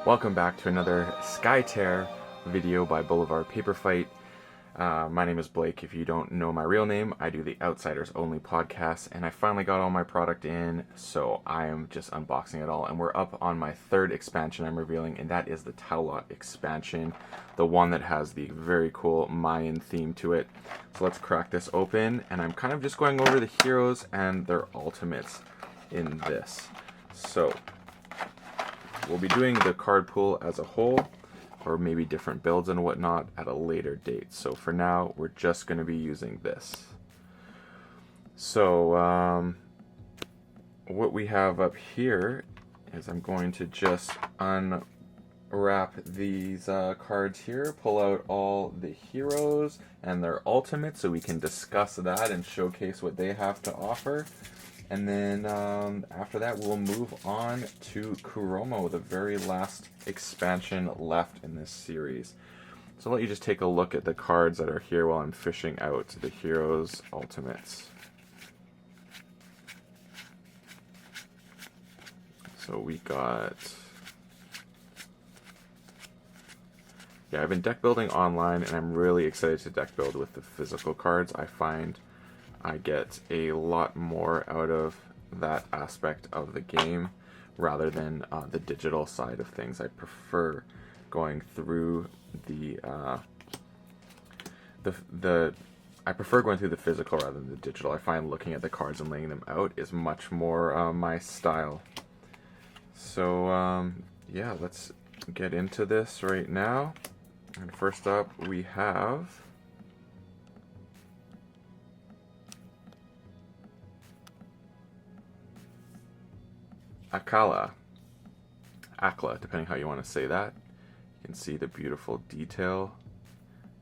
Welcome back to another Skytear video by Boulevard Paper Fight. My name is Blake. If you don't know my real name, I do the Outsiders Only podcast, and I finally got all my product in, so I am just unboxing it all. And we're up on my third expansion I'm revealing, and that is the Taulot expansion, the one that has the very cool Mayan theme to it. So let's crack this open, and I'm kind of just going over the heroes and their ultimates in this. So we'll be doing the card pool as a whole, or maybe different builds and whatnot at a later date. So for now, we're just going to be using this. So what we have up here is I'm going to just unwrap these cards here, pull out all the heroes and their ultimates so we can discuss that and showcase what they have to offer. And then after that, we'll move on to Kuromo, the very last expansion left in this series. So I'll let you just take a look at the cards that are here while I'm fishing out the heroes' ultimates. So we got... Yeah, I've been deck building online, and I'm really excited to deck build with the physical cards. I find I get a lot more out of that aspect of the game rather than the digital side of things. I prefer going through I prefer going through the physical rather than the digital. I find looking at the cards and laying them out is much more my style. So yeah, let's get into this right now. And first up, we have Akala, depending how you want to say that. You can see the beautiful detail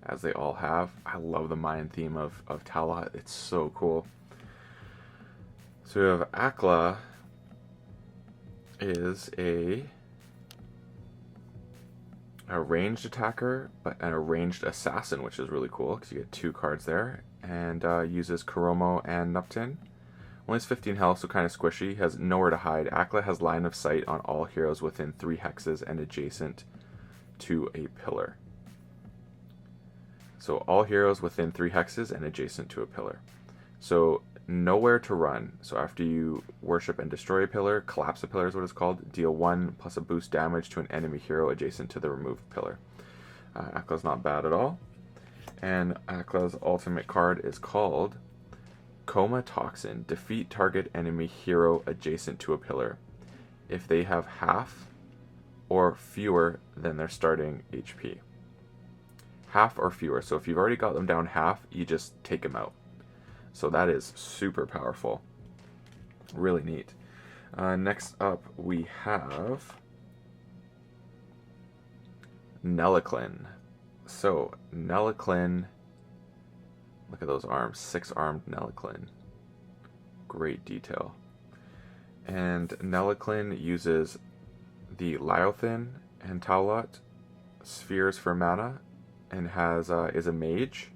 as they all have. I love the Mayan theme of Taulot. It's so cool. So we have Akla is a ranged attacker, but an ranged assassin, which is really cool because you get two cards there, and uses Kuromo and Nuptin. Only has 15 health, so kind of squishy. Has nowhere to hide. Akla has line of sight on all heroes within 3 hexes and adjacent to a pillar. So all heroes within 3 hexes and adjacent to a pillar. So nowhere to run. So after you worship and destroy a pillar, collapse a pillar is what it's called, deal 1 plus a boost damage to an enemy hero adjacent to the removed pillar. Akla's not bad at all. And Akla's ultimate card is called Coma Toxin. Defeat target enemy hero adjacent to a pillar if they have half or fewer than their starting HP. Half or fewer. So if you've already got them down half, you just take them out. So that is super powerful. Really neat. Next up, we have Nella Clen. So Nella Clen, look at those arms, 6-armed Nella Clen. Great detail. And Nella Clen uses the Lyothin and Taulot spheres for mana, and has is a mage,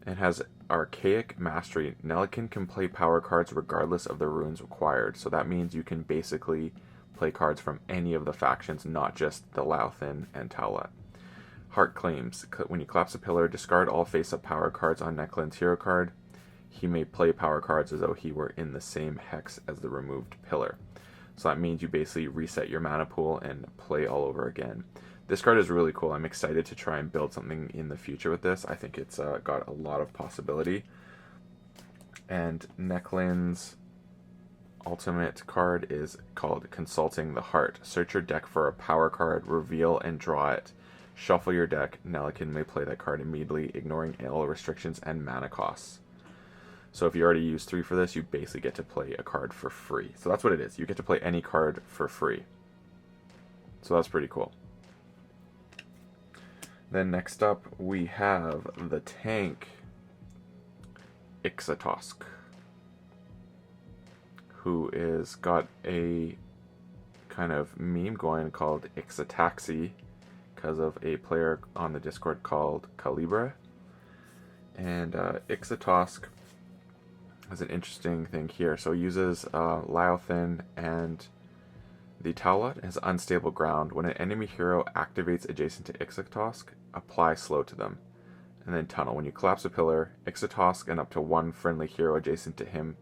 and has Archaic Mastery. Nella Clen can play power cards regardless of the runes required. So that means you can basically play cards from any of the factions, not just the Lyothin and Taulot. Heart Claims. When you collapse a pillar, discard all face-up power cards on Nella Clen's hero card. He may play power cards as though he were in the same hex as the removed pillar. So that means you basically reset your mana pool and play all over again. This card is really cool. I'm excited to try and build something in the future with this. I think it's got a lot of possibility. And Nella Clen's ultimate card is called Consulting the Heart. Search your deck for a power card, reveal and draw it. Shuffle your deck. Nella Clen may play that card immediately, ignoring all restrictions and mana costs. So if you already used 3 for this, you basically get to play a card for free. So that's what it is. You get to play any card for free. So that's pretty cool. Then next up, we have the tank Ixatosk, who is got a kind of meme going called Ixataxi because of a player on the Discord called Calibra. And Ixatosk has an interesting thing here. So it uses Lyothin and The Taulot has unstable ground. When an enemy hero activates adjacent to Ixatosk, apply slow to them. And then Tunnel. When you collapse a pillar, Ixatosk and up to one friendly hero adjacent to him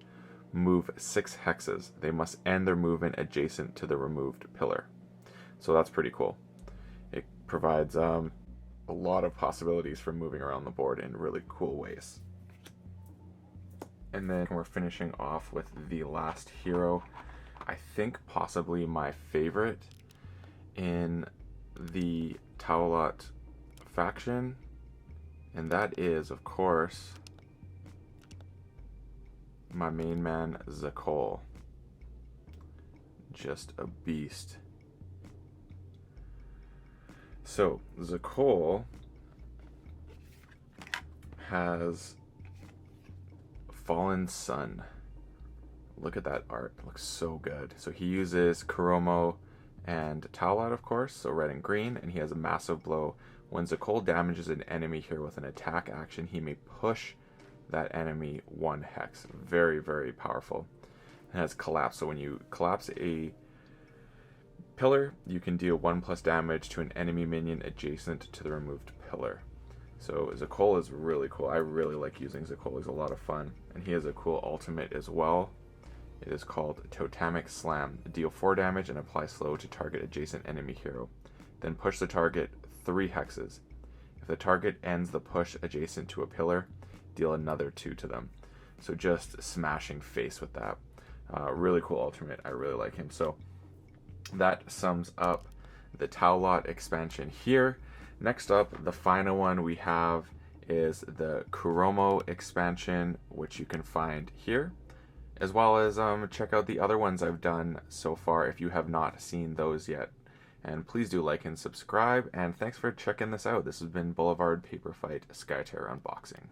move 6 hexes. They must end their movement adjacent to the removed pillar. So that's pretty cool. It provides a lot of possibilities for moving around the board in really cool ways. And then we're finishing off with the last hero. I think possibly my favorite in the Taulot faction, and that is, of course, my main man, Zakol. Just a beast. So, Zakol has Fallen Sun. Look at that art. It looks so good. So he uses Kuromo and Taulot, of course, so red and green, and he has a massive blow. When Zakol damages an enemy here with an attack action, he may push that enemy 1 hex. Very, very powerful. It has collapse, so when you collapse a pillar, you can deal 1+ damage to an enemy minion adjacent to the removed pillar. So Zakol is really cool. I really like using Zakol. He's a lot of fun. And he has a cool ultimate as well. It is called Totemic Slam. Deal 4 damage and apply slow to target adjacent enemy hero. Then push the target 3 hexes. If the target ends the push adjacent to a pillar, deal another 2 to them. So just smashing face with that. Really cool ultimate. I really like him. So that sums up the Taulot expansion here. Next up, the final one we have is the Kuromo expansion, which you can find here, as well as check out the other ones I've done so far if you have not seen those yet. And please do like and subscribe, and thanks for checking this out. This has been Boulevard Paper Fight Skytear Unboxing.